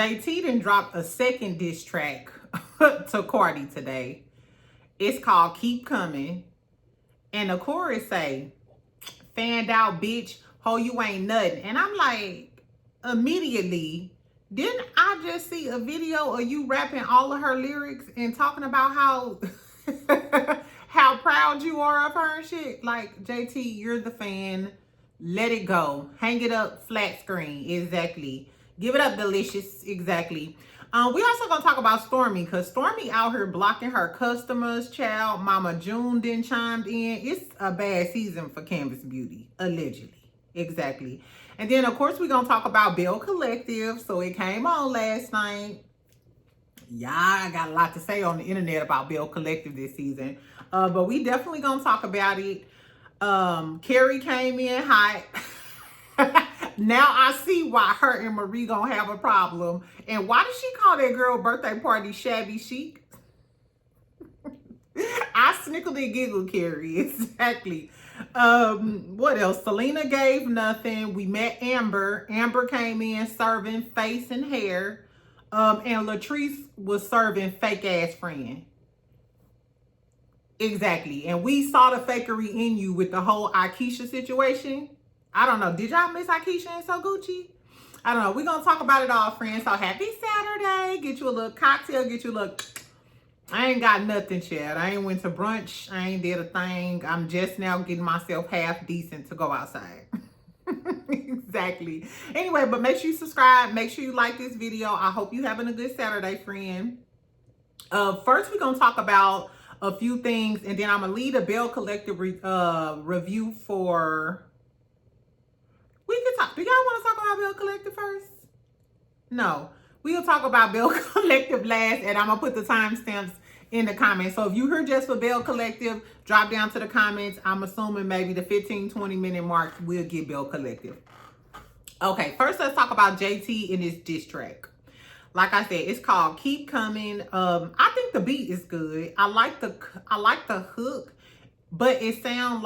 JT done dropped a second diss track to Cardi today. It's called Keep Coming. And the chorus say, fanned out bitch, ho, you ain't nothing. And I'm like, immediately, didn't I just see a video of you rapping all of her lyrics and talking about how how proud you are of her and shit? Like, JT, you're the fan. Let it go. Hang it up flat screen. Exactly. Give it up, delicious. Exactly. We also gonna talk about Stormi, because Stormi out here blocking her customers, child. Mama June then chimed in. It's a bad season for Canvas Beauty, allegedly. Exactly. And then, of course, we're gonna talk about Belle Collective. So it came on last night. Yeah, I got a lot to say on the internet about Belle Collective this season. But we definitely gonna talk about it. Carrie came in hot. Now I see why her and Marie gonna have a problem. And why did she call that girl birthday party shabby chic? I snickled and giggled, Carrie. Exactly. What else? Selena gave nothing. We met Amber. Amber came in serving face and hair. And Latrice was serving fake ass friend. Exactly. And we saw the fakery in you with the whole Ayesha situation. I don't know. Did y'all miss Ayesha and So Gucci? I don't know. We're going to talk about it all, friends. So happy Saturday. Get you a little cocktail. Get you a little... I ain't got nothing, Chad. I ain't went to brunch. I ain't did a thing. I'm just now getting myself half decent to go outside. Exactly. Anyway, but make sure you subscribe. Make sure you like this video. I hope you having a good Saturday, friend. First, we're going to talk about a few things, and then I'm going to lead a Belle Collective review for... We can talk. Do y'all want to talk about Belle Collective first? No. We'll talk about Belle Collective last, and I'm going to put the timestamps in the comments. So if you heard just for Belle Collective, drop down to the comments. I'm assuming maybe the 15-20 minute mark we'll get Belle Collective. Okay, first let's talk about JT and his diss track. Like I said, it's called Keep Coming. I think the beat is good. I like the hook. But it sounds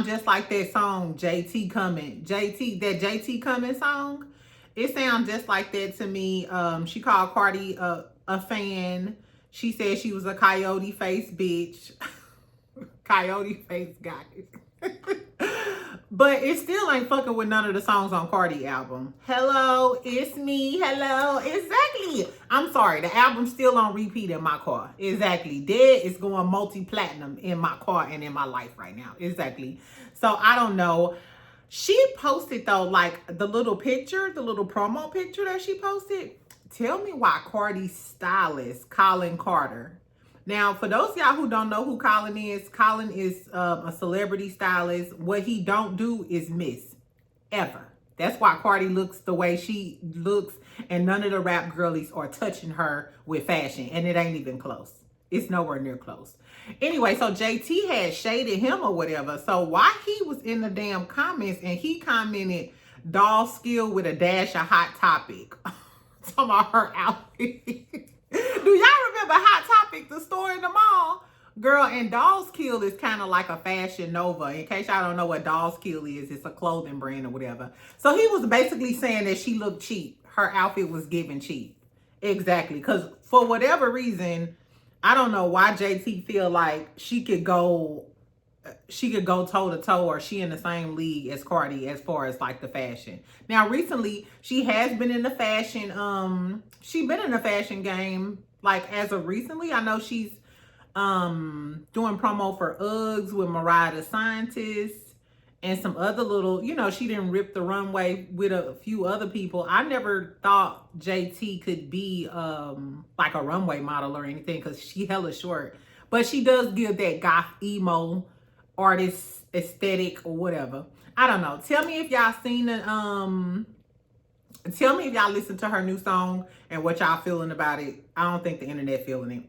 just like that song JT Coming. That JT Coming song. It sounds just like that to me. She called Cardi a fan. She said she was a coyote face bitch. Coyote face guy. But it still ain't fucking with none of the songs on Cardi album. Hello, it's me. Hello. Exactly. I'm sorry. The album's still on repeat in my car. Exactly. Dead is going multi-platinum in my car and in my life right now. Exactly. So I don't know. She posted though, like the little picture, the little promo picture that she posted. Tell me why Cardi's stylist, Colin Carter. Now, for those of y'all who don't know who Colin is a celebrity stylist. What he don't do is miss, ever. That's why Cardi looks the way she looks, and none of the rap girlies are touching her with fashion, and it ain't even close. It's nowhere near close. Anyway, so JT had shaded him or whatever. So why he was in the damn comments and he commented, doll skill with a dash of Hot Topic. Talking about her outfit. Do y'all remember Hot Topic, the store in the mall? Girl, and Doll's Kill is kind of like a fashion nova. In case y'all don't know what Doll's Kill is, it's a clothing brand or whatever. So he was basically saying that she looked cheap. Her outfit was giving cheap. Exactly. Because for whatever reason, I don't know why JT feel like she could go toe to toe, or she in the same league as Cardi as far as like the fashion. Now recently she has been in the fashion game, like as of recently. I know she's doing promo for Uggs with Mariah the Scientist and some other little, she didn't rip the runway with a few other people. I never thought JT could be like a runway model or anything, because she hella short, but she does give that goth emo artist aesthetic or whatever. I don't know. Tell me if y'all seen it. Tell me if y'all listened to her new song and what y'all feeling about it. I don't think the internet feeling it.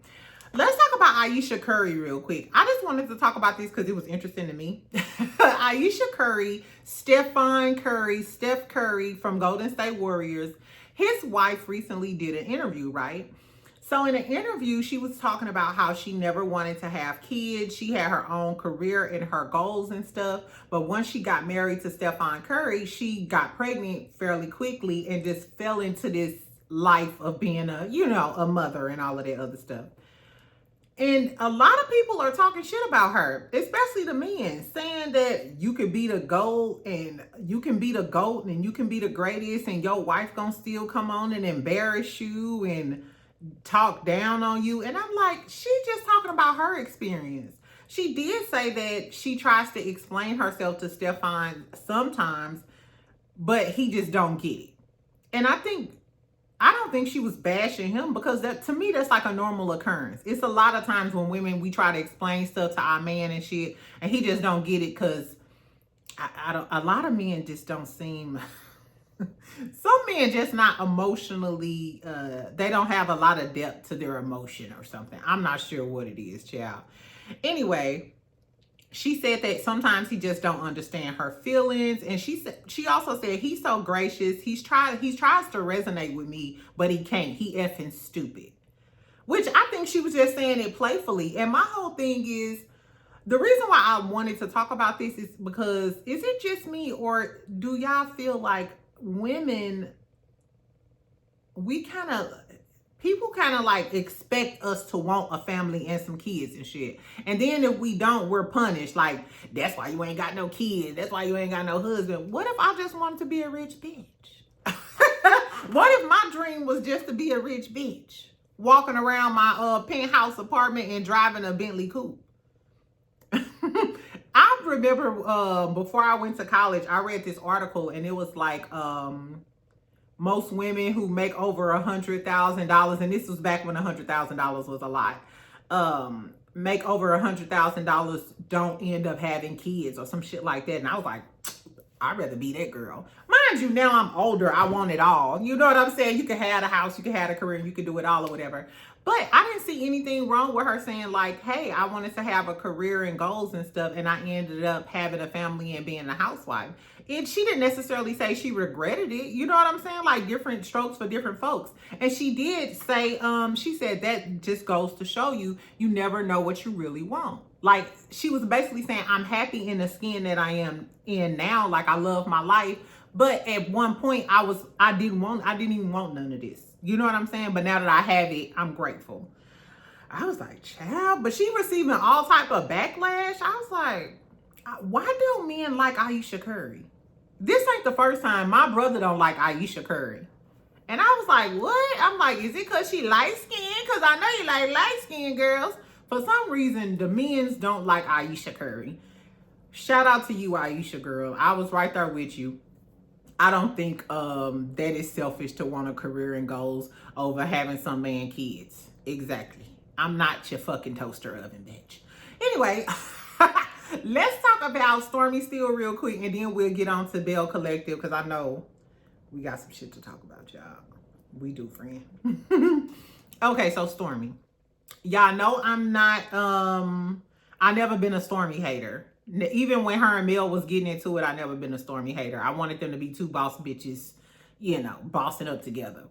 Let's talk about Ayesha Curry real quick. I just wanted to talk about this because it was interesting to me. Ayesha Curry, Steph Curry from Golden State Warriors, his wife recently did an interview, right? So in an interview, she was talking about how she never wanted to have kids. She had her own career and her goals and stuff. But once she got married to Stephen Curry, she got pregnant fairly quickly and just fell into this life of being a, you know, a mother and all of that other stuff. And a lot of people are talking shit about her, especially the men, saying that you could be the GOAT and you can be the GOAT and you can be the greatest and your wife gonna still come on and embarrass you and talk down on you. And I'm like, she's just talking about her experience. She did say that she tries to explain herself to Stefan sometimes, but he just don't get it. And I don't think she was bashing him, because that, to me, that's like a normal occurrence. It's a lot of times when women, we try to explain stuff to our man and shit, and he just don't get it, because a lot of men just don't seem, some men just not emotionally, they don't have a lot of depth to their emotion or something. I'm not sure what it is, child. Anyway, she said that sometimes he just don't understand her feelings. And she also said he's so gracious. He tries to resonate with me, but he can't. He effing stupid. Which I think she was just saying it playfully. And my whole thing is, the reason why I wanted to talk about this is because, is it just me, or do y'all feel like women, people kind of like expect us to want a family and some kids and shit. And then if we don't, we're punished. Like, that's why you ain't got no kids. That's why you ain't got no husband. What if I just wanted to be a rich bitch? What if my dream was just to be a rich bitch? Walking around my penthouse apartment and driving a Bentley coupe. I remember before I went to college, I read this article and it was like, most women who make over $100,000, and this was back when $100,000 was a lot, make over $100,000 don't end up having kids or some shit like that. And I was like, I'd rather be that girl. Mind you, now I'm older, I want it all. You know what I'm saying? You can have a house, you can have a career, you can do it all or whatever. But I didn't see anything wrong with her saying like, hey, I wanted to have a career and goals and stuff, and I ended up having a family and being a housewife. And she didn't necessarily say she regretted it. You know what I'm saying? Like, different strokes for different folks. And she did say, she said that just goes to show you, you never know what you really want. Like, she was basically saying, I'm happy in the skin that I am in now. Like, I love my life. But at one point I didn't even want none of this. You know what I'm saying? But now that I have it, I'm grateful. I was like, child, but she receiving all type of backlash. I was like, why don't men like Ayesha Curry? This ain't the first time. My brother don't like Ayesha Curry. And I was like, what? I'm like, is it because she light-skinned? Because I know you like light-skinned girls. For some reason, the men's don't like Ayesha Curry. Shout out to you, Ayesha girl. I was right there with you. I don't think that is selfish to want a career and goals over having some man kids. Exactly. I'm not your fucking toaster oven, bitch. Anyway, let's talk about Stormy Steel real quick, and then we'll get on to Belle Collective, because I know we got some shit to talk about, y'all. We do, friend. Okay, so Stormy. Y'all know I'm not, I never been a Stormy hater. Even when her and Mel was getting into it, I never been a Stormy hater. I wanted them to be two boss bitches, you know, bossing up together.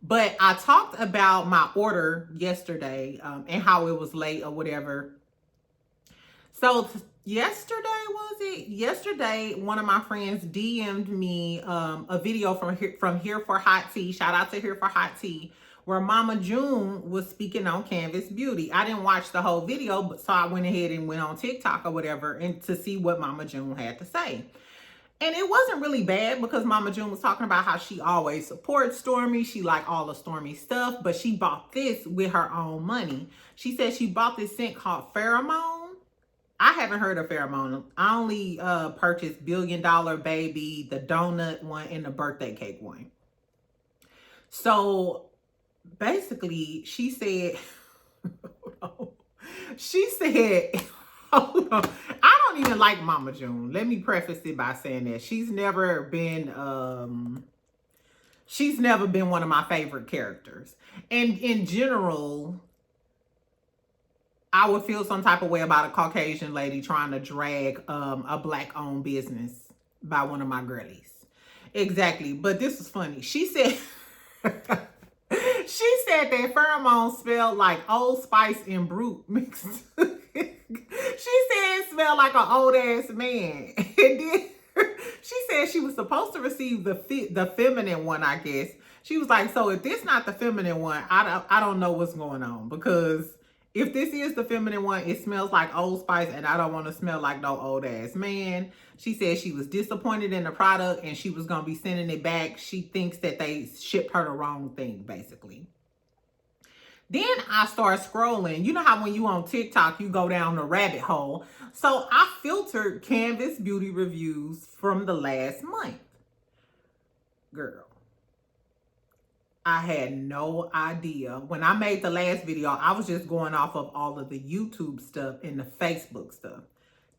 But I talked about my order yesterday and how it was late or whatever. So yesterday, was it? Yesterday, one of my friends DM'd me a video from Here for Hot Tea. Shout out to Here for Hot Tea, where Mama June was speaking on Canvas Beauty. I didn't watch the whole video, but so I went ahead and went on TikTok or whatever and to see what Mama June had to say. And it wasn't really bad, because Mama June was talking about how she always supports Stormy. She like all the Stormy stuff, but she bought this with her own money. She said she bought this scent called Pheromone. I haven't heard of Pheromone. I only purchased Billion Dollar Baby, the donut one, and the birthday cake one. So basically, she said, hold on. I don't even like Mama June. Let me preface it by saying that she's never been one of my favorite characters. And in general, I would feel some type of way about a Caucasian lady trying to drag a Black-owned business by one of my girlies. Exactly. But this was funny. She said, she said that Pheromone smelled like Old Spice and Brute mixed. She said it smelled like an old ass man. And then she said she was supposed to receive the feminine one, I guess. She was like, so if this not the feminine one, I don't know what's going on, because if this is the feminine one, it smells like Old Spice, and I don't want to smell like no old ass man. She said she was disappointed in the product and she was going to be sending it back. She thinks that they shipped her the wrong thing, basically. Then I start scrolling. You know how when you on TikTok, you go down the rabbit hole. So I filtered Canvas Beauty reviews from the last month. Girl, I had no idea. When I made the last video, I was just going off of all of the YouTube stuff and the Facebook stuff.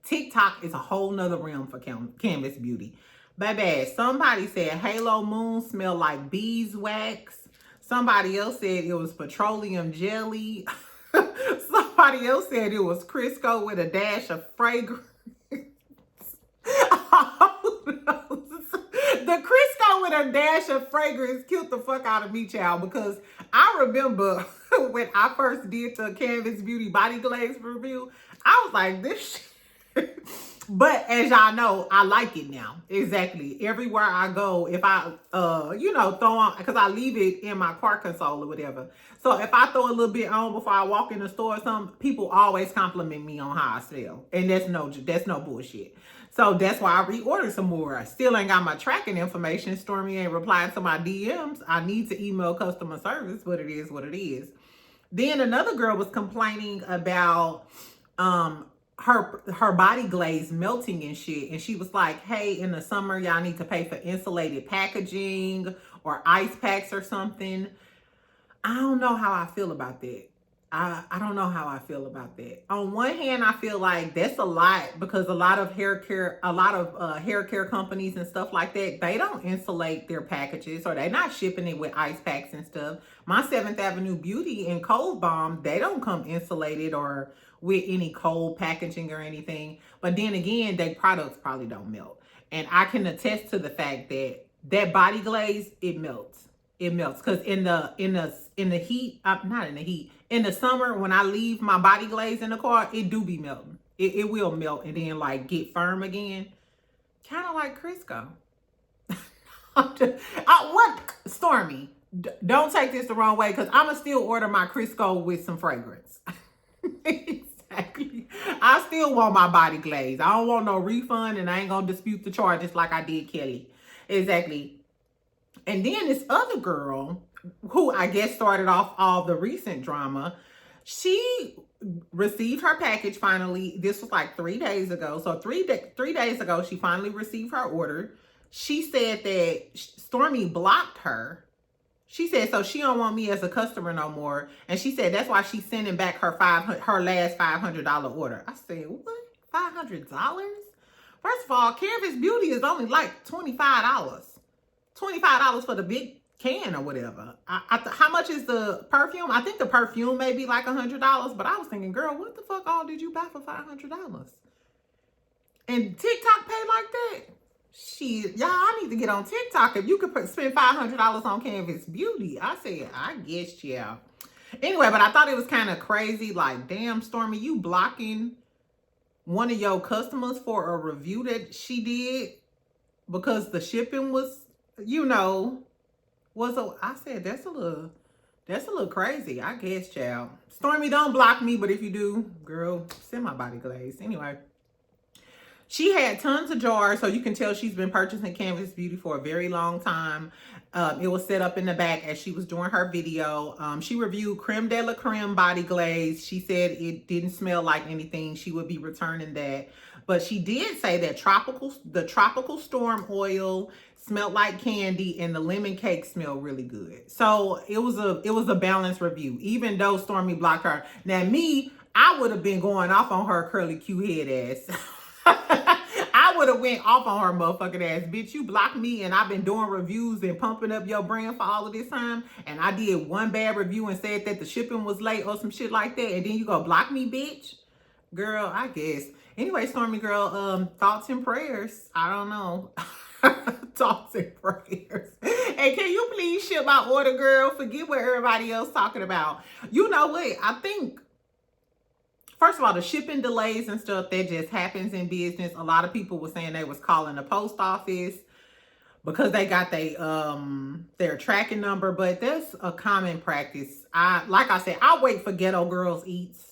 TikTok is a whole nother realm for Canvas Beauty. Baby, somebody said Halo Moon smelled like beeswax. Somebody else said it was petroleum jelly. Somebody else said it was Crisco with a dash of fragrance. The Crisco with a dash of fragrance killed the fuck out of me, child, because I remember when I first did the Canvas Beauty body glaze review, I was like, this shit. But as y'all know, I like it now. Exactly. Everywhere I go, if I, throw on, because I leave it in my car console or whatever. So if I throw a little bit on before I walk in the store or something, people always compliment me on how I smell. And that's no bullshit. So that's why I reordered some more. I still ain't got my tracking information. Stormy ain't replying to my DMs. I need to email customer service, but it is what it is. Then another girl was complaining about, her body glaze melting and shit, and she was like, hey, in the summer y'all need to pay for insulated packaging or ice packs or something. I don't know how I feel about that. I don't know how I feel about that. On one hand, I feel like that's a lot, because a lot of hair care companies and stuff like that, they don't insulate their packages, or they're not shipping it with ice packs and stuff. My 7th Avenue Beauty and Cold Bomb, they don't come insulated or with any cold packaging or anything. But then again, their products probably don't melt. And I can attest to the fact that that body glaze, it melts. It melts. Because in the heat, not in the heat, in the summer, when I leave my body glaze in the car, it do be melting. It will melt and then like get firm again. Kind of like Crisco. Stormy, don't take this the wrong way, because I'm going to still order my Crisco with some fragrance. Exactly. I still want my body glaze. I don't want no refund, and I ain't gonna dispute the charges like I did Kelly. Exactly. And then this other girl, who I guess started off all the recent drama, she received her package finally. This was like 3 days ago. So three days ago, she finally received her order. She said that Stormy blocked her. She said, so she don't want me as a customer no more. And she said, that's why she's sending back her last $500 order. I said, what? $500? First of all, Canvas Beauty is only like $25. $25 for the big can or whatever. How much is the perfume? I think the perfume may be like $100. But I was thinking, girl, what the fuck all did you buy for $500? And TikTok pay like that? Shit, y'all, I need to get on TikTok. If you could spend $500 on Canvas Beauty, I said, I guess, yeah. Anyway, but I thought it was kind of crazy. Like, damn, Stormy, you blocking one of your customers for a review that she did because the shipping was, I said, that's a little crazy, I guess, child. Stormy, don't block me, but if you do, girl, send my body glaze. Anyway. She had tons of jars, so you can tell she's been purchasing Canvas Beauty for a very long time. It was set up in the back as she was doing her video. She reviewed Creme de la Creme body glaze. She said it didn't smell like anything. She would be returning that. But she did say that the tropical storm oil smelled like candy, and the lemon cake smelled really good. So it was a balanced review, even though Stormy blocked her. Now me, I would have been going off on her curly Q head ass. I would have went off on her motherfucking ass. Bitch, you blocked me, and I've been doing reviews and pumping up your brand for all of this time, and I did one bad review and said that the shipping was late or some shit like that, and then you go block me, bitch? Girl, I guess. Anyway, Stormy girl, thoughts and prayers. I don't know. Thoughts and prayers. And can you please ship my order, girl? Forget what everybody else talking about. You know what? I think, first of all, the shipping delays and stuff, that just happens in business. A lot of people were saying they was calling the post office. because they got their tracking number. But that's a common practice. Like I said, I wait for Ghetto Girls Eats.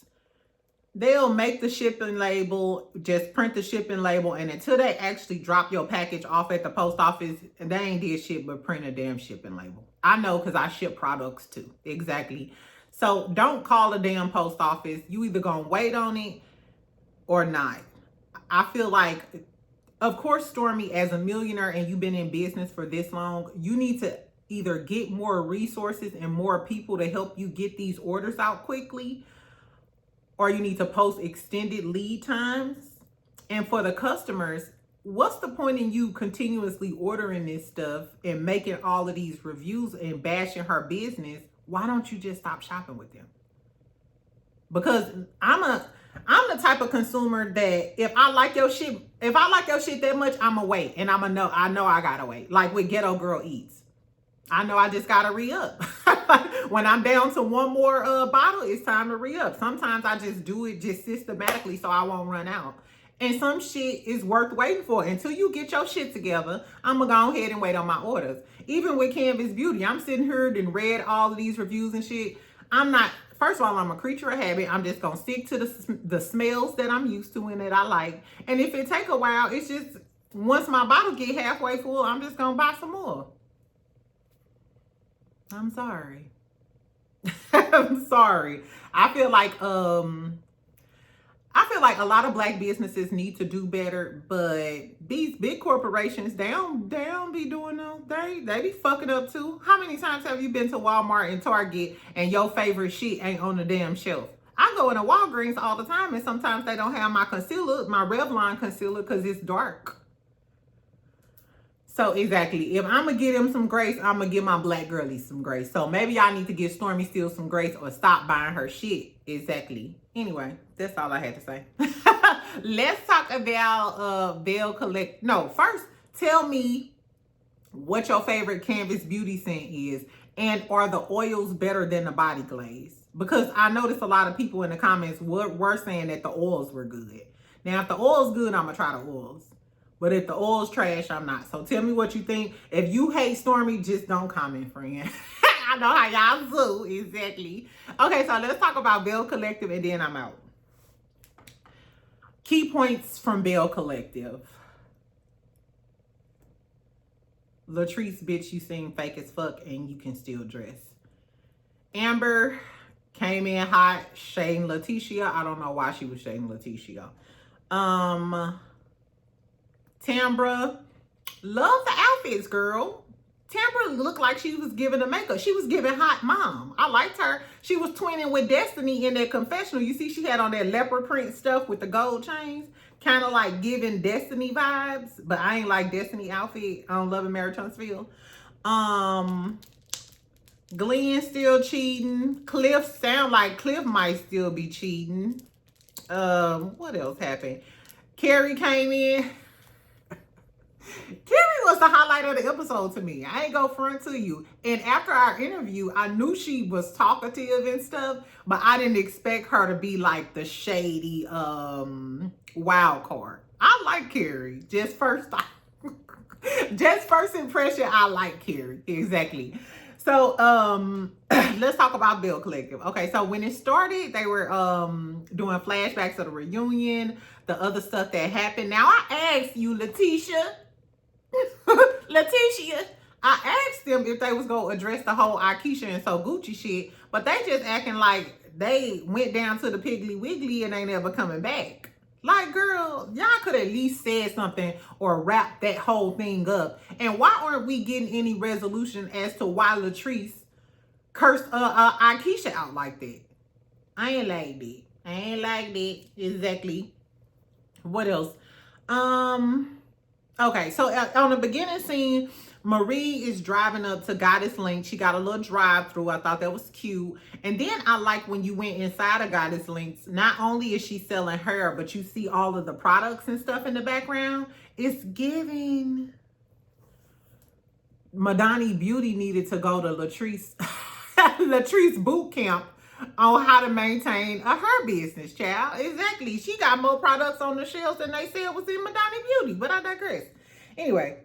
They'll make the shipping label, just print the shipping label, and until they actually drop your package off at the post office, they ain't did shit but print a damn shipping label. I know, because I ship products too. Exactly. So don't call a damn post office. You either gonna wait on it or not. I feel like, of course, Stormy, as a millionaire and you've been in business for this long, you need to either get more resources and more people to help you get these orders out quickly, or you need to post extended lead times. And for the customers, what's the point in you continuously ordering this stuff and making all of these reviews and bashing her business? Why don't you just stop shopping with them? Because I'm the type of consumer that if I like your shit that much, I'ma wait. And I know I gotta wait. Like with Ghetto Girl Eats. I know I just gotta re-up. When I'm down to one more bottle, it's time to re-up. Sometimes I just do it just systematically so I won't run out. And some shit is worth waiting for. Until you get your shit together, I'm gonna go ahead and wait on my orders. Even with Canvas Beauty, I'm sitting here and read all of these reviews and shit. First of all, I'm a creature of habit. I'm just gonna stick to the smells that I'm used to and that I like. And if it take a while, it's just, once my bottle get halfway full, I'm just gonna buy some more. I'm sorry. I'm sorry. I feel like a lot of Black businesses need to do better, but these big corporations, they don't be doing them. They be fucking up too. How many times have you been to Walmart and Target and your favorite shit ain't on the damn shelf? I go into Walgreens all the time, and sometimes they don't have my concealer, my Revlon concealer, because it's dark. So exactly, if I'm going to give them some grace, I'm going to give my Black girlies some grace. So maybe I need to give Stormy Steel some grace or stop buying her shit. Exactly. Anyway, that's all I had to say. Let's talk about Belle Collective. No, first, tell me what your favorite Canvas Beauty scent is. And are the oils better than the body glaze? Because I noticed a lot of people in the comments were saying that the oils were good. Now, if the oil's good, I'm going to try the oils. But if the oil's trash, I'm not. So tell me what you think. If you hate Stormy, just don't comment, friend. I know how y'all do. Exactly. Okay, so let's talk about Belle Collective and then I'm out. Key points from Belle Collective. Latrice, bitch, you seem fake as fuck and you can still dress. Amber came in hot, shading Leticia. I don't know why she was shading Leticia. Tambra, love the outfits, girl. Tambra looked like she was giving the makeup. She was giving hot mom. I liked her. She was twinning with Destiny in that confessional. You see she had on that leopard print stuff with the gold chains. Kind of like giving Destiny vibes. But I ain't like Destiny outfit. I don't love it, Mary Tunstfield. Glenn still cheating. Cliff sound like Cliff might still be cheating. What else happened? Carrie came in. Carrie was the highlight of the episode to me. I ain't go front to you. And after our interview, I knew she was talkative and stuff, but I didn't expect her to be like the shady wild card. I like Carrie. Just first impression, I like Carrie. Exactly. So let's talk about Belle Collective. Okay, so when it started, they were doing flashbacks of the reunion, the other stuff that happened. Now I asked you, Leticia, I asked them if they was going to address the whole Ayesha and So Gucci shit, but they just acting like they went down to the Piggly Wiggly and ain't ever coming back. Like, girl, y'all could at least said something or wrap that whole thing up. And why aren't we getting any resolution as to why Latrice cursed Ayesha out like that? I ain't like that. Exactly. What else? Okay, so on the beginning scene, Marie is driving up to Goddess Link. She got a little drive-through. I thought that was cute. And then I like when you went inside of Goddess Links, not only is she selling hair, but you see all of the products and stuff in the background. It's giving. Madani Beauty needed to go to Latrice boot camp on how to maintain a hair business, child. Exactly. She got more products on the shelves than they said was in Madani Beauty, but I digress. Anyway,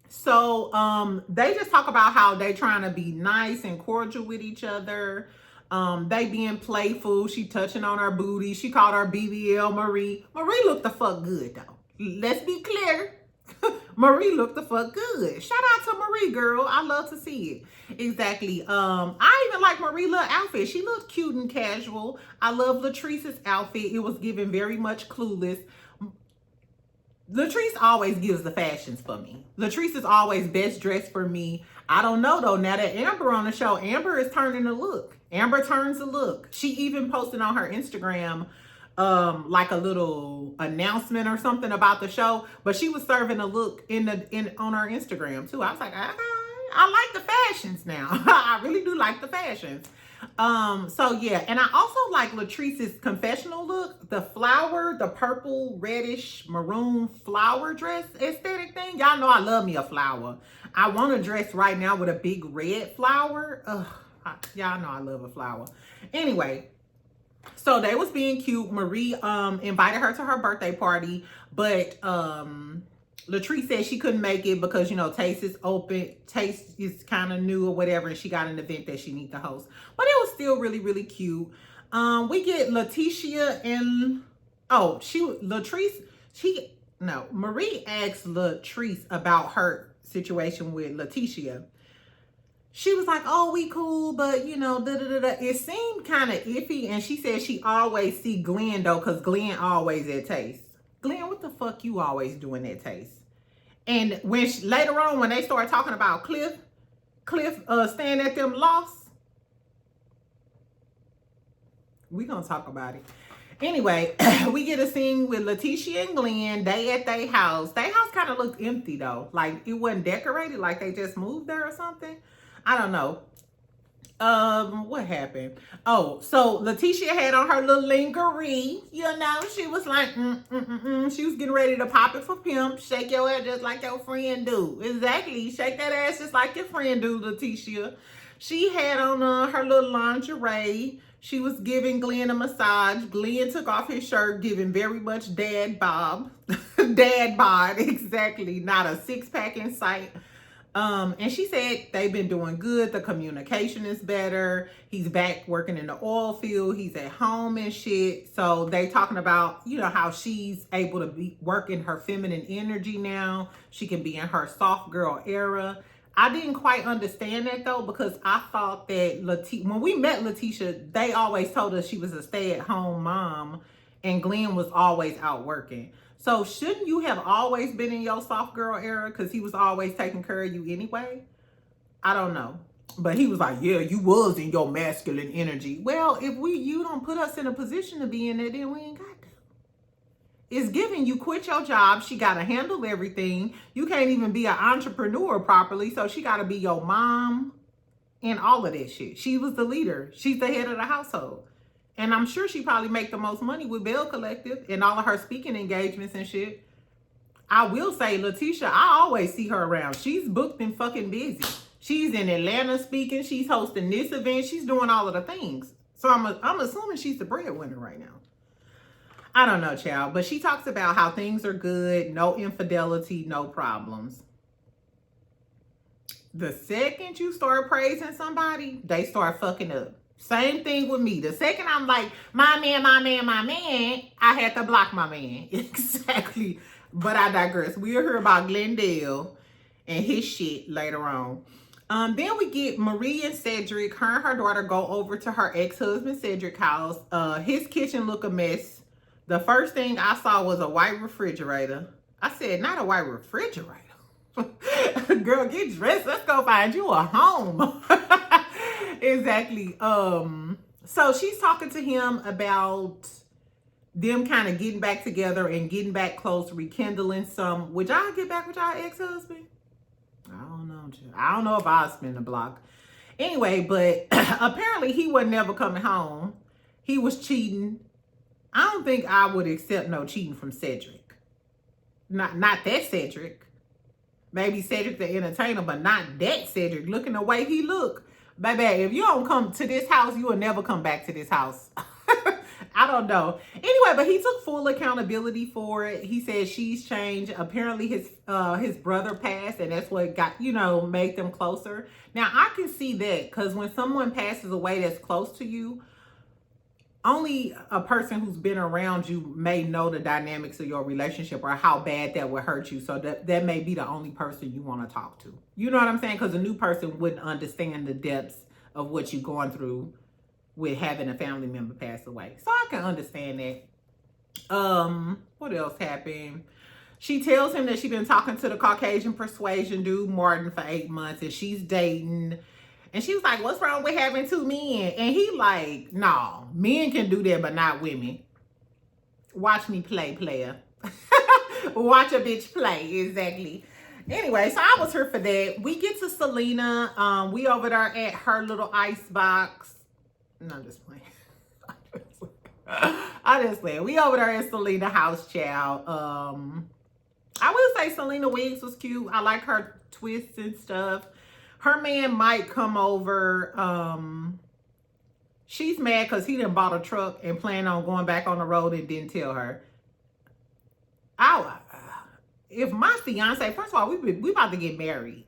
So they just talk about how they trying to be nice and cordial with each other. They being playful. She touching on her booty. She called her BBL Marie. Marie looked the fuck good though. Let's be clear. Marie looked the fuck good. Shout out to Marie, girl. I love to see it. Exactly. I even like Marie's little outfit. She looked cute and casual. I love Latrice's outfit. It was given very much Clueless. Latrice always gives the fashions for me. Latrice is always best dressed for me. I don't know though. Now that Amber on the show, Amber is turning the look. Amber turns the look. She even posted on her Instagram like a little announcement or something about the show, but she was serving a look on her Instagram too. I was like, I like the fashions now. I really do like the fashions. So yeah, and I also like Latrice's confessional look, the purple, reddish, maroon flower dress aesthetic thing. Y'all know I love me a flower. I want a dress right now with a big red flower. Y'all know I love a flower. Anyway, so they was being cute. Marie invited her to her birthday party, but Latrice said she couldn't make it because, you know, Taste is open. Taste is kind of new or whatever, and she got an event that she needs to host. But it was still really, really cute. We get Letitia and Marie asked Latrice about her situation with Letitia. She was like, oh, we cool, but, you know, It seemed kind of iffy, and she said she always see Glenn, though, because Glenn always at Taste. Glenn, what the fuck you always doing at Taste? And when later on, when they started talking about Cliff staying at them lost, we gonna talk about it. Anyway, we get a scene with Letitia and Glenn. They at their house. Their house kind of looked empty, though. Like, it wasn't decorated, like they just moved there or something. I don't know. What happened? Oh, so Letitia had on her little lingerie. You know, she was like, She was getting ready to pop it for pimp. Shake your ass just like your friend do. Exactly. Shake that ass just like your friend do, Letitia. She had on her little lingerie. She was giving Glenn a massage. Glenn took off his shirt, giving very much dad bob. Dad bod, exactly. Not a six-pack in sight. And she said they've been doing good. The communication is better. He's back working in the oil field. He's at home and shit. So they talking about, you know, how she's able to be working her feminine energy now. She can be in her soft girl era. I didn't quite understand that though, because I thought that when we met Letitia, they always told us she was a stay-at-home mom and Glenn was always out working. So shouldn't you have always been in your soft girl era because he was always taking care of you anyway? I don't know. But he was like, yeah, you was in your masculine energy. Well, if you don't put us in a position to be in it, then we ain't got to. It's giving you quit your job. She got to handle everything. You can't even be an entrepreneur properly. So she got to be your mom and all of that shit. She was the leader. She's the head of the household. And I'm sure she probably make the most money with Belle Collective and all of her speaking engagements and shit. I will say, Letitia, I always see her around. She's booked and fucking busy. She's in Atlanta speaking. She's hosting this event. She's doing all of the things. So I'm assuming she's the breadwinner right now. I don't know, child. But she talks about how things are good. No infidelity, no problems. The second you start praising somebody, they start fucking up. Same thing with me. The second I'm like, my man, I had to block my man. Exactly. But I digress. We'll hear about Glendale and his shit later on. Then we get Marie and Cedric. Her and her daughter go over to her ex-husband Cedric's house. His kitchen look a mess. The first thing I saw was a white refrigerator. I said, not a white refrigerator. Girl, get dressed. Let's go find you a home. Exactly. So she's talking to him about them kind of getting back together and getting back close, rekindling some. Would y'all get back with y'all ex-husband? I don't know. I don't know if I'll spin the block. Anyway, but apparently he was never coming home. He was cheating. I don't think I would accept no cheating from Cedric. Not that Cedric. Maybe Cedric the entertainer, but not that Cedric. Looking the way he look. Baby, if you don't come to this house, you will never come back to this house. I don't know. Anyway, but he took full accountability for it. He said she's changed. Apparently his brother passed, and that's what got, made them closer. Now I can see that, because when someone passes away that's close to you, only a person who's been around you may know the dynamics of your relationship or how bad that would hurt you. So that may be the only person you want to talk to. You know what I'm saying? Because a new person wouldn't understand the depths of what you're going through with having a family member pass away. So I can understand that. What else happened? She tells him that she's been talking to the Caucasian persuasion dude, Martin, for 8 months, and she's dating. And she was like, what's wrong with having 2 men? And he like, no, men can do that, but not women. Watch me play, player. Watch a bitch play, exactly. Anyway, so I was here for that. We get to Selena. We over there at her little ice box. No, I'm just playing. I just playing. We over there at Selena house, child. I will say Selena wigs was cute. I like her twists and stuff. Her man might come over. She's mad because he done bought a truck and planned on going back on the road and didn't tell her. If my fiance, first of all, we about to get married.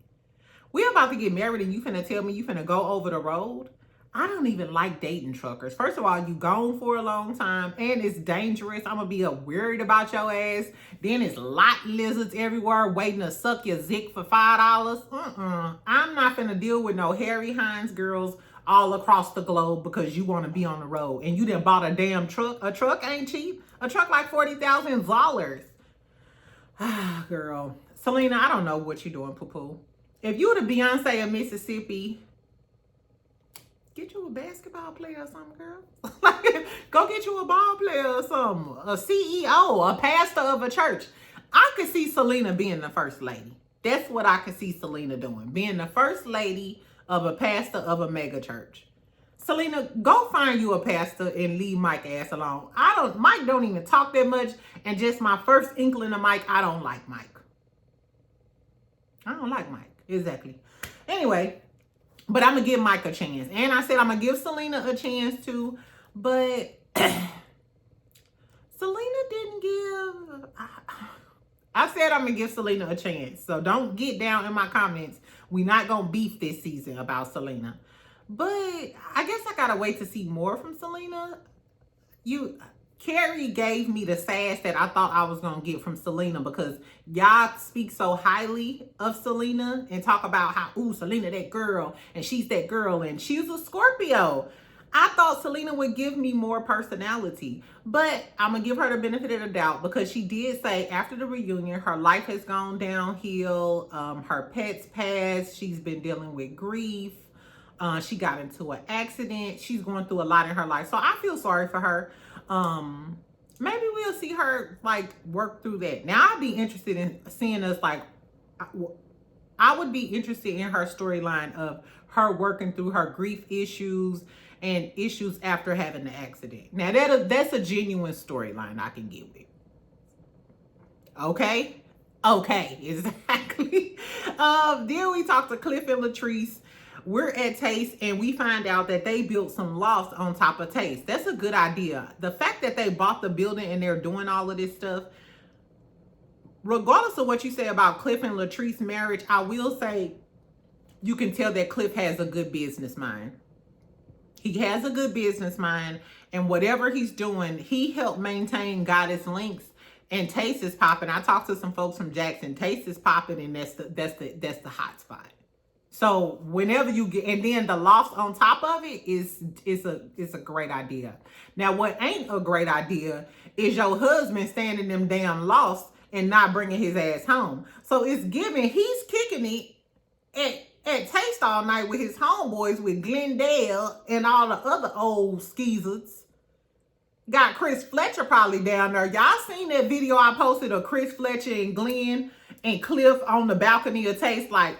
We about to get married and you finna tell me you finna go over the road? I don't even like dating truckers. First of all, you gone for a long time and it's dangerous. I'm gonna be worried about your ass. Then it's lot lizards everywhere waiting to suck your zick for $5. I'm not finna deal with no Harry Hines girls all across the globe because you want to be on the road and you done bought a damn truck. A truck ain't cheap. A truck like $40,000. Ah, girl. Selena, I don't know what you're doing, poo-poo. If you were the Beyonce of Mississippi, get you a basketball player or something, girl. Go get you a ball player or something. A CEO, a pastor of a church. I could see Selena being the first lady. That's what I could see Selena doing. Being the first lady of a pastor of a mega church. Selena, go find you a pastor and leave Mike ass alone. Mike don't even talk that much. And just my first inkling of Mike, I don't like Mike. I don't like Mike. Exactly. Anyway. But I'm going to give Mike a chance. And I said I'm going to give Selena a chance too. But Selena didn't give... I said I'm going to give Selena a chance. So don't get down in my comments. We're not going to beef this season about Selena. But I guess I got to wait to see more from Selena. Carrie gave me the sass that I thought I was going to get from Selena because y'all speak so highly of Selena and talk about how, ooh, Selena, that girl, and she's that girl, and she's a Scorpio. I thought Selena would give me more personality, but I'm going to give her the benefit of the doubt because she did say after the reunion, her life has gone downhill. Her pets passed. She's been dealing with grief. She got into an accident. She's going through a lot in her life. So I feel sorry for her. Maybe we'll see her like work through that. Now I'd be interested in seeing us like, I would be interested in her storyline of her working through her grief issues and issues after having the accident. Now that's a genuine storyline I can get with. Okay, exactly. Then we talked to Cliff and Latrice. We're at Taste and we find out that they built some lofts on top of Taste. That's a good idea. The fact that they bought the building and they're doing all of this stuff, regardless of what you say about Cliff and Latrice's marriage, I will say you can tell that Cliff has a good business mind. He has a good business mind, and whatever he's doing, he helped maintain Goddess Links, and Taste is popping. I talked to some folks from Jackson. Taste is popping, and that's the hot spot. So whenever you get, and then the loft on top of it is a great idea. Now, what ain't a great idea is your husband standing them damn lofts and not bringing his ass home. So it's given, he's kicking it at Taste all night with his homeboys, with Glendale and all the other old skeezers. Got Chris Fletcher probably down there. Y'all seen that video I posted of Chris Fletcher and Glenn and Cliff on the balcony of Taste like,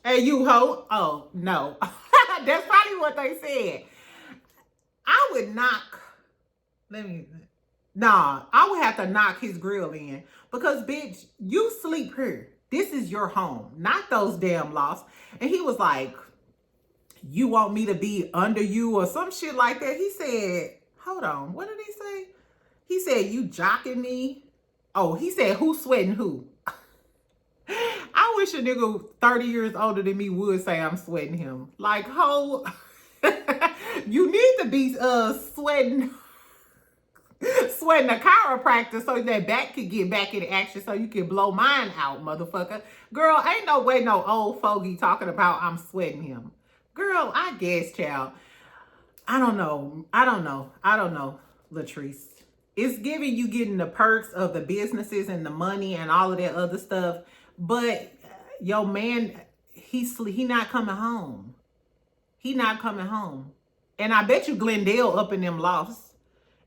Hey, you hoe. Oh, no. That's probably what they said. I would I would have to knock his grill in. Because, bitch, you sleep here. This is your home, not those damn lofts. And he was like, you want me to be under you or some shit like that. He said, hold on, what did he say? He said, you jocking me? Oh, he said, who sweating who? I wish a nigga 30 years older than me would say I'm sweating him. Like, ho, you need to be sweating a chiropractor so that back could get back in action so you can blow mine out, motherfucker. Girl, ain't no way no old fogey talking about I'm sweating him. Girl, I guess, child. I don't know, Latrice. It's giving you getting the perks of the businesses and the money and all of that other stuff. But yo man, he not coming home. He not coming home. And I bet you Glendale up in them lofts.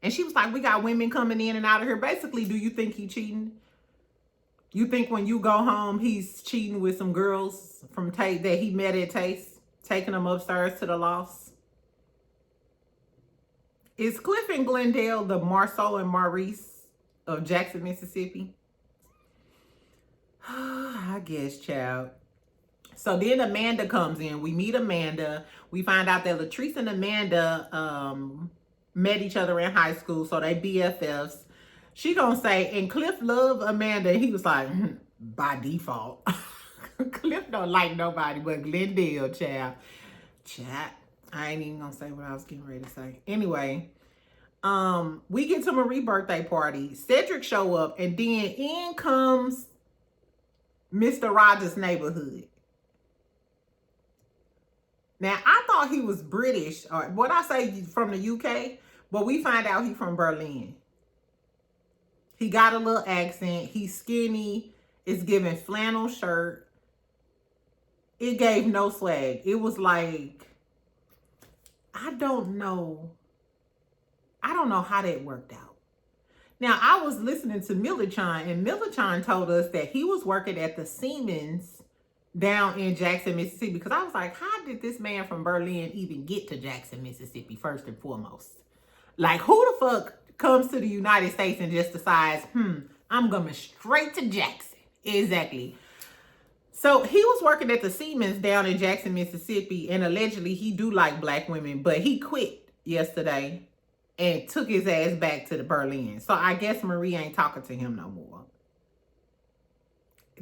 And she was like, we got women coming in and out of here. Basically, do you think he cheating? You think when you go home, he's cheating with some girls from Tate that he met at Taste, taking them upstairs to the lofts? Is Cliff and Glendale the Marceau and Maurice of Jackson, Mississippi? I guess, child. So then Amanda comes in. We meet Amanda. We find out that Latrice and Amanda met each other in high school, so they BFFs. She gonna say, and Cliff loved Amanda. And he was like, by default. Cliff don't like nobody but Glendale, child. Chat. I ain't even gonna say what I was getting ready to say. Anyway, we get to Marie's birthday party. Cedric show up, and then in comes Mr. Rogers' Neighborhood. Now, I thought he was British, or what I say from the UK, but we find out he's from Berlin. He got a little accent. He's skinny. It's giving flannel shirt. It gave no swag. It was like, I don't know how that worked out. Now, I was listening to Millichan, and Millichan told us that he was working at the Siemens down in Jackson, Mississippi, because I was like, how did this man from Berlin even get to Jackson, Mississippi, first and foremost? Like, who the fuck comes to the United States and just decides, I'm going straight to Jackson? Exactly. So he was working at the Siemens down in Jackson, Mississippi, and allegedly he do like black women, but he quit yesterday and took his ass back to the Berlin. So I guess Marie ain't talking to him no more.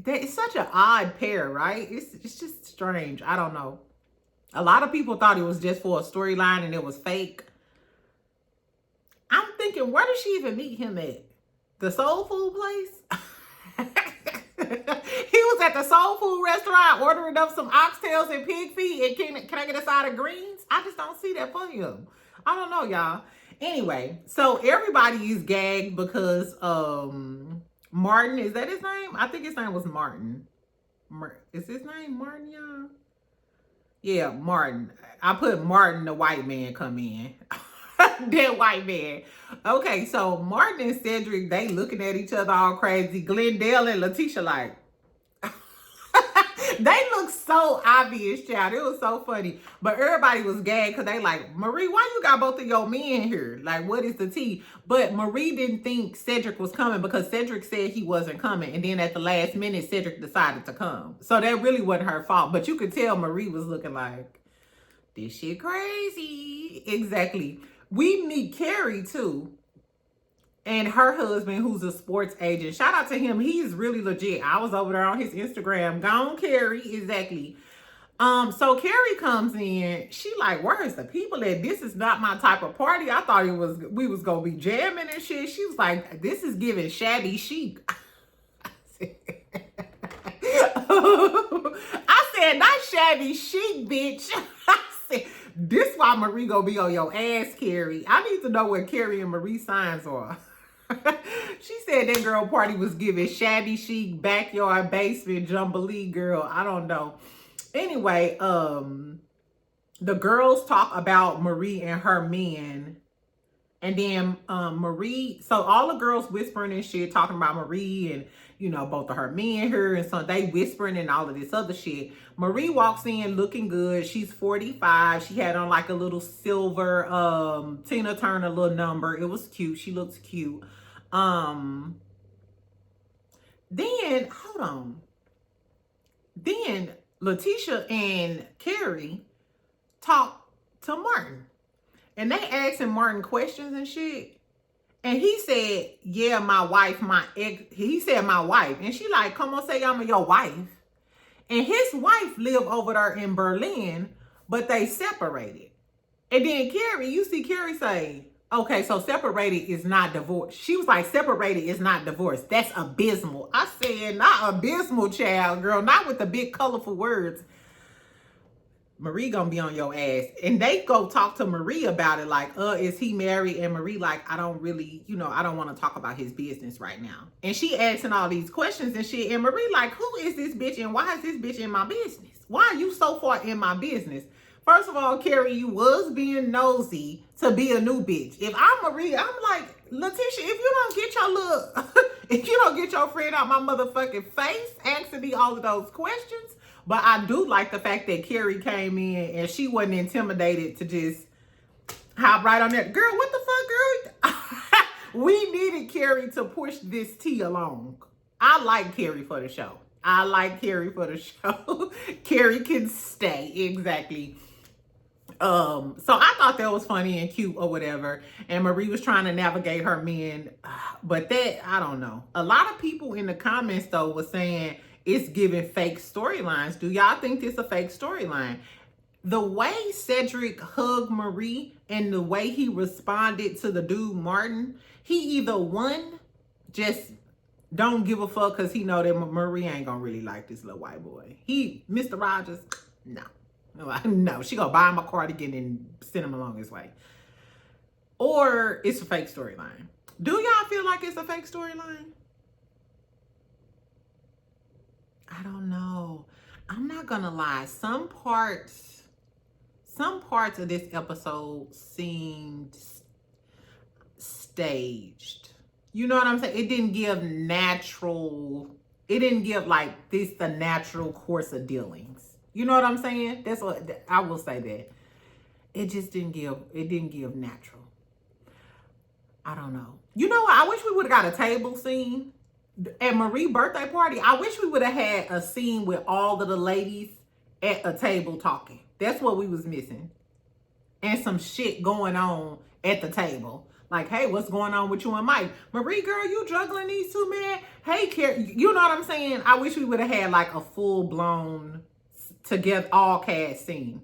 It's such an odd pair, right? It's just strange. I don't know. A lot of people thought it was just for a storyline and it was fake. I'm thinking, where did she even meet him at? The soul food place? He was at the soul food restaurant ordering up some oxtails and pig feet and can I get a side of greens? I just don't see that for him. I don't know, y'all. Anyway, so everybody is gagged because Martin, is that his name? I think his name was Martin. Is his name Martin, y'all? Yeah, Martin. I put Martin, the white man, come in. That white man. Okay, so Martin and Cedric, they looking at each other all crazy. Glendale and Letitia like, they look so obvious, child. It was so funny. But everybody was gagged because they like, Marie, why you got both of your men here? Like, what is the tea? But Marie didn't think Cedric was coming because Cedric said he wasn't coming. And then at the last minute, Cedric decided to come. So that really wasn't her fault. But you could tell Marie was looking like, this shit crazy. Exactly. We meet Carrie, too. And her husband, who's a sports agent. Shout out to him. He's really legit. I was over there on his Instagram. Gone Carrie. Exactly. So Carrie comes in. She like, where's the people at? This is not my type of party. I thought we was gonna be jamming and shit. She was like, this is giving shabby chic. I said, not shabby chic, bitch. I said, this why Marie gonna be on your ass, Carrie. I need to know what Carrie and Marie signs are. She said that girl party was giving shabby chic, backyard, basement, jumblee, girl. I don't know. Anyway, the girls talk about Marie and her men. And then Marie, so all the girls whispering and shit, talking about Marie and, you know, both of her men here. And so they whispering and all of this other shit. Marie walks in looking good. She's 45. She had on like a little silver Tina Turner little number. It was cute. She looks cute. Then, hold on. Then Letitia and Carrie talked to Martin. And they asked him Martin questions and shit. And he said, yeah, my wife, my ex. He said, my wife. And she like, come on, say I'm your wife. And his wife lived over there in Berlin, but they separated. And then Carrie, you see Carrie say, okay, so separated is not divorce. She was like, separated is not divorce. That's abysmal. I said, not abysmal, child, girl. Not with the big colorful words. Marie gonna be on your ass. And they go talk to Marie about it like, is he married? And Marie like, I don't really, I don't want to talk about his business right now. And she asking all these questions and shit. And Marie like, who is this bitch and why is this bitch in my business? Why are you so far in my business? First of all, Carrie, you was being nosy to be a new bitch. If I'm Marie, I'm like, Letitia, if you don't get your little, if you don't get your friend out my motherfucking face, asking me all of those questions. But I do like the fact that Carrie came in and she wasn't intimidated to just hop right on that. Girl, what the fuck, girl? We needed Carrie to push this tea along. I like Carrie for the show. I like Carrie for the show. Carrie can stay, exactly. So I thought that was funny and cute or whatever. And Marie was trying to navigate her men. But that, I don't know. A lot of people in the comments, though, was saying it's giving fake storylines. Do y'all think this a fake storyline? The way Cedric hugged Marie and the way he responded to the dude, Martin, he either one, just don't give a fuck because he know that Marie ain't gonna really like this little white boy. Mr. Rogers, no. No, she gonna buy him a cardigan and send him along his way. Or it's a fake storyline. Do y'all feel like it's a fake storyline? I don't know. I'm not gonna lie. Some parts of this episode seemed staged. You know what I'm saying? It didn't give like this the natural course of dealings. You know what I'm saying? That's what I will say, that it just didn't give natural. I don't know. You know what? I wish we would have got a table scene at Marie's birthday party. I wish we would have had a scene with all of the ladies at a table talking. That's what we was missing. And some shit going on at the table. Like, hey, what's going on with you and Mike? Marie, girl, you juggling these two men? Hey, Carrie, you know what I'm saying? I wish we would have had like a full-blown together all cast scene.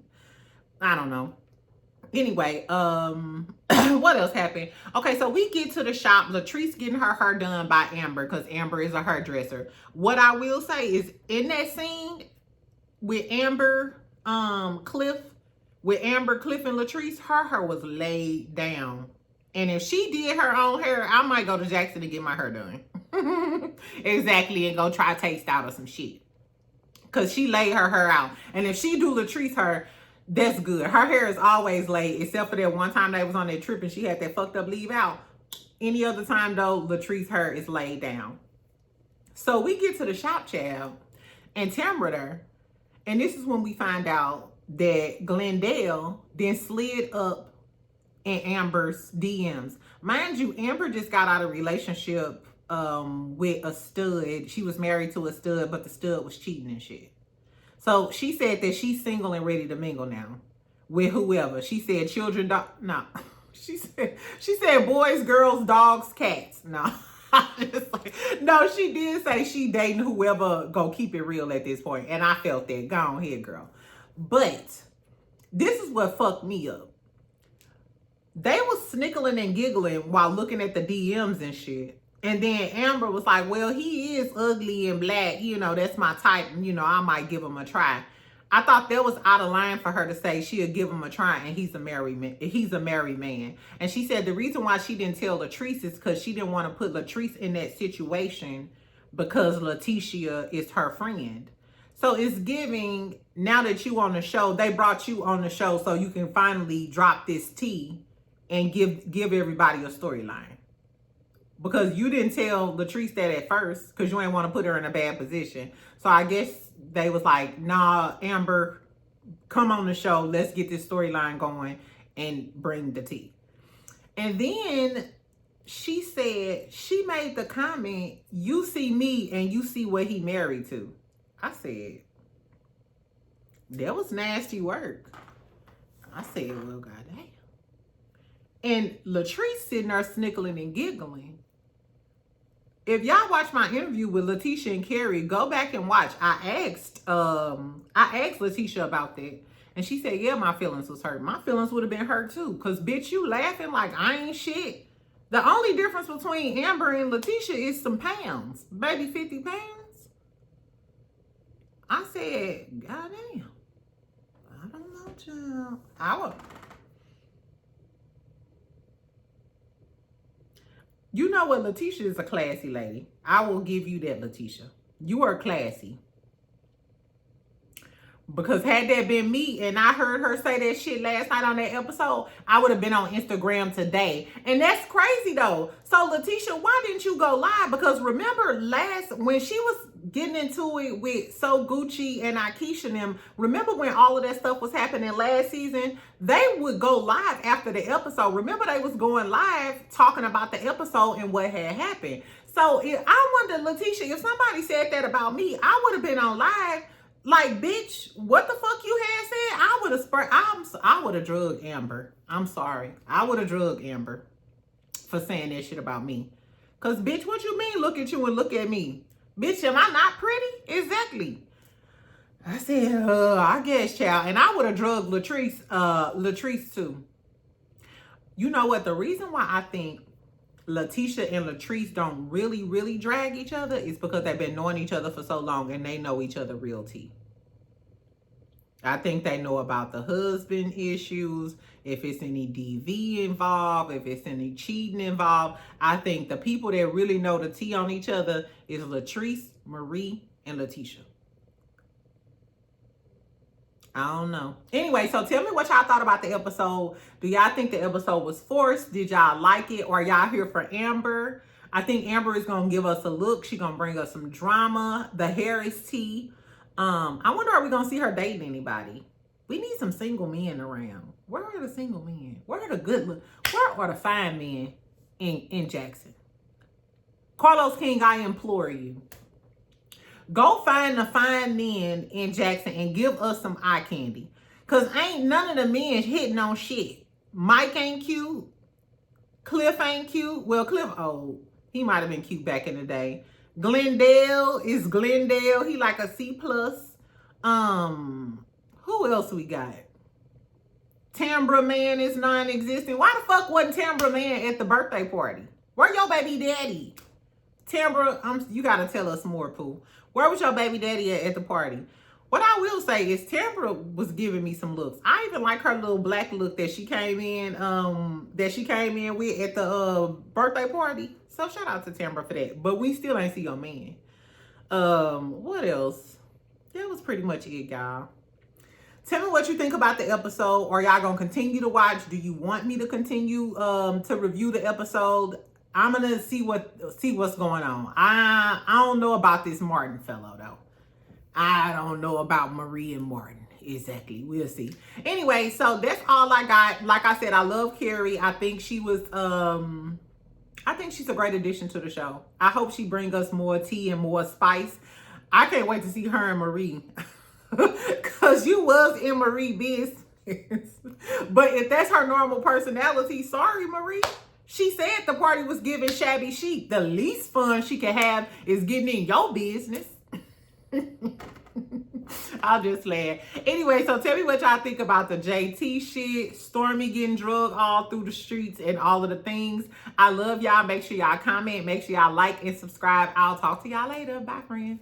I don't know. Anyway, what else happened? Okay, so we get to the shop. Latrice getting her hair done by Amber because Amber is a hairdresser. What I will say is in that scene with Amber, Cliff, and Latrice, her hair was laid down. And if she did her own hair, I might go to Jackson to get my hair done. Exactly, and go try taste out of some shit. Because she laid her hair out. And if she do Latrice hair, that's good. Her hair is always laid, except for that one time they was on that trip and she had that fucked up leave out. Any other time, though, Latrice hair is laid down. So we get to the shop, child, and Tamra there. And this is when we find out that Glendale then slid up in Amber's DMs. Mind you, Amber just got out of a relationship with a stud. She was married to a stud, but the stud was cheating and shit. So she said that she's single and ready to mingle now with whoever. She said children, no. She said boys, girls, dogs, cats. No. No, she did say she dating whoever go keep it real at this point. And I felt that. Go on here, girl. But this is what fucked me up. They was snickling and giggling while looking at the DMs and shit. And then Amber was like, well, he is ugly and black. You know, that's my type. You know, I might give him a try. I thought that was out of line for her to say she'll give him a try and he's a married man. And she said the reason why she didn't tell Latrice is because she didn't want to put Latrice in that situation because Letitia is her friend. So it's giving, now that you on the show, they brought you on the show so you can finally drop this tea and give everybody a storyline. Because you didn't tell Latrice that at first because you ain't want to put her in a bad position. So I guess they was like, nah, Amber, come on the show. Let's get this storyline going and bring the tea. And then she said, she made the comment, you see me and you see what he married to. I said, that was nasty work. I said, well, goddamn. And Latrice sitting there snickling and giggling. If y'all watch my interview with Letitia and Carrie, go back and watch. I asked Letitia about that. And she said, yeah, my feelings was hurt. My feelings would have been hurt too. Because, bitch, you laughing like I ain't shit. The only difference between Amber and Letitia is some pounds. Maybe 50 pounds. I said, goddamn. I don't know, child. You know what? Letitia is a classy lady. I will give you that, Letitia. You are classy. Because had that been me and I heard her say that shit last night on that episode, I would have been on Instagram today. And that's crazy though. So Letitia, why didn't you go live? Because remember when she was getting into it with So Gucci and Ayesha and them, remember when all of that stuff was happening last season? They would go live after the episode. Remember they was going live talking about the episode and what had happened. So I wonder, Letitia, if somebody said that about me, I would have been on live. Like, bitch, what the fuck you had said? I would have drugged Amber. I'm sorry. I would have drugged Amber for saying that shit about me. Because, bitch, what you mean look at you and look at me? Bitch, am I not pretty? Exactly. I said, I guess, child. And I would have drugged Latrice too. You know what? The reason why I think Letitia and Latrice don't really drag each other is because they've been knowing each other for so long and they know each other real tea. I think they know about the husband issues, if it's any DV involved, if it's any cheating involved. I think the people that really know the tea on each other is Latrice, Marie, and Letitia. I don't know. Anyway, so tell me what y'all thought about the episode. Do y'all think the episode was forced? Did y'all like it? Or y'all here for Amber? I think Amber is going to give us a look. She's going to bring us some drama. The hair is tea. I wonder, are we going to see her dating anybody? We need some single men around. Where are the single men? Where are the where are the fine men in Jackson? Carlos King, I implore you. Go find the fine men in Jackson and give us some eye candy. Because ain't none of the men hitting on shit. Mike ain't cute. Cliff ain't cute. Well, Cliff old. He might have been cute back in the day. Glendale is Glendale. He like a C+. Who else we got? Tambra Man is non-existent. Why the fuck wasn't Tambra Man at the birthday party? Where your baby daddy? Tambra, you got to tell us more, Pooh. Where was your baby daddy at the party? What I will say is Tambra was giving me some looks. I even like her little black look that she came in with at the birthday party. So shout out to Tambra for that. But we still ain't see your man. What else? That was pretty much it, y'all. Tell me what you think about the episode. Are y'all gonna continue to watch? Do you want me to continue to review the episode? I'm gonna see what's going on. I don't know about this Martin fellow though. I don't know about Marie and Martin. Exactly. We'll see. Anyway, so that's all I got. Like I said, I love Carrie. I think she was I think she's a great addition to the show. I hope she brings us more tea and more spice. I can't wait to see her and Marie. Cause you was in Marie business. But if that's her normal personality, sorry, Marie. She said the party was giving shabby chic. The least fun she can have is getting in your business. I'll just laugh. Anyway, so tell me what y'all think about the JT shit, Stormi getting drugged all through the streets and all of the things. I love y'all. Make sure y'all comment. Make sure y'all like and subscribe. I'll talk to y'all later. Bye, friends.